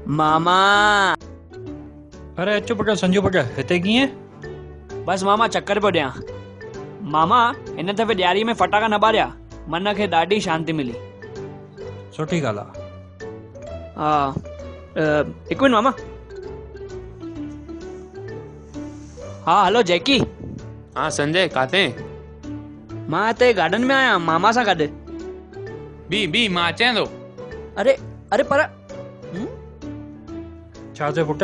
मामा। अरे चुप कर संजू पक हिते कीअं? बस मामा चक्कर पियो ॾियां। मामा हिन दफ़े ॾियारी में फटाका न ॿारिया, मन खे ॾाढी शांती मिली। सुठी ॻाल्हि आहे। हा हिकु मिनट मामा। हाँ हेलो जैकी। हाँ संजय काथे? मां हिते गार्डन में आहियां मामा सां गॾु। बी मां अचां थो। अरे अरे पर छा थियो पुट?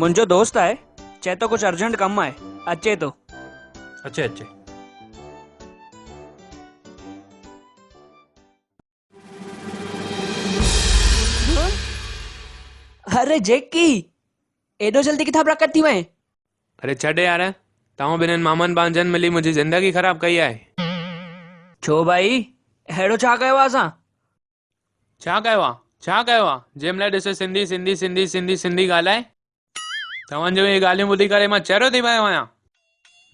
मुंहिंजो दोस्त आहे, चए तो कुछ अर्जेंट कमु आहे, अचे तो। अचे अचे। अरे जैकी, एॾो जल्दी किथां प्रकट थी वएं? अरे छॾ यार, तव्हां ॿिन्हिनि मामनि भांजनि मिली मुंहिंजी ज़िंदगी ख़राब कई आहे। छो भाई, अहिड़ो छा कयो आहे असां? छा कयो आहे? जंहिंमहिल ॾिसो सिंधी सिंधी सिंधी सिंधी सिंधी ॻाल्हाए। तव्हांजो इहे ॻाल्हियूं ॿुधी करे मां चरियो थी पियो आहियां।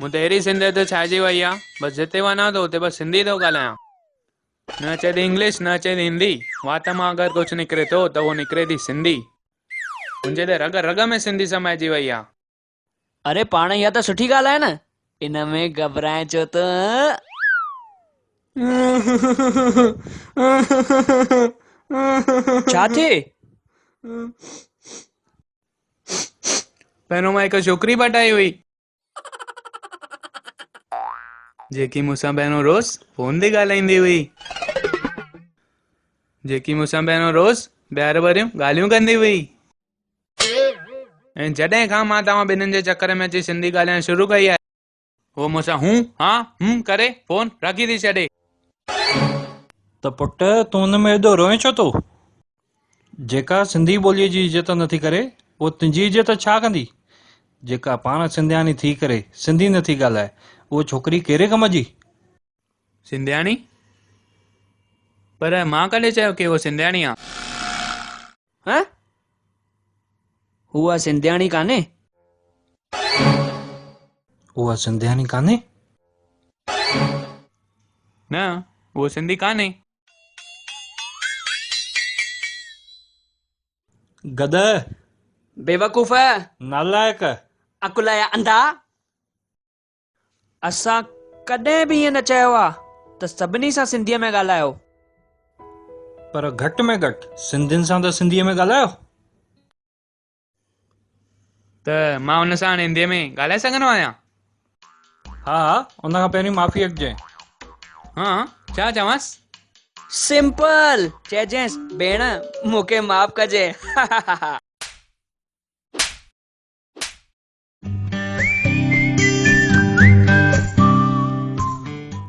मूं त अहिड़ी सिंधियत छाइजी वई आहे, बसि जिते वञा थो उते बसि सिंधी थो ॻाल्हायां। न अचे थी इंग्लिश, न अचे थी हिंदी। वात मां अगरि कुझु निकिरे थो त उहो निकिरे थी सिंधी। मुंहिंजे त रग रग में सिंधी समाइजी वई आहे। अरे पाण इहा त सुठी ॻाल्हि आहे न, इन में घबराए छो त? छा थिए? पहिरों मां हिकु छोकिरी पटाई हुई, जेकी मूंसां पहिरों रोज़ फोन ते ॻाल्हाईंदी हुई, जेकी मूंसां पहिरों रोज़ प्यार भरियूं ॻाल्हियूं कंदी हुई। ऐं जॾहिं खां मां तव्हां ॿिन्हिनि जे चकर में अची सिंधी ॻाल्हाइणु शुरू कई आहे, उहो मूंसां हूं हा करे फोन रखी थी छॾे। त पुट तूं हुन में एॾो रोए छो थो? जेका सिंधी ॿोलीअ जी इज़त नथी करे, उहो तुंहिंजी इज़त छा कंदी? जेका पाण सिंधियाणी थी करे सिंधी नथी ॻाल्हाए, उहो छोकिरी कहिड़े कम जी? सिंधियाणी? पर मां कॾहिं चयो की उहो सिंधियाणी आहे? हैं? हुआ सिंधियाणी कान्हे? उहा सिंधियाणी कान्हे? न, उहो सिंधी कान्हे। गद, बेवकूफ़, नालायक। अकुलाया अंधा। असां कॾहिं बि ईअं न चयो आहे त सभिनी सां सिंधीअ में ॻाल्हायो। पर घटि में घटि सिंधियुनि सां त सिंधीअ में ॻाल्हायो। त मां हुन सां हाणे हिंदीअ में ॻाल्हाए सघंदो आहियां? हा उन खां पहिरीं माफ़ी अचिजांइ। हाँ, छा चवांसि? सिंपल चइजेंसि भेण मूंखे माफ़ कजे।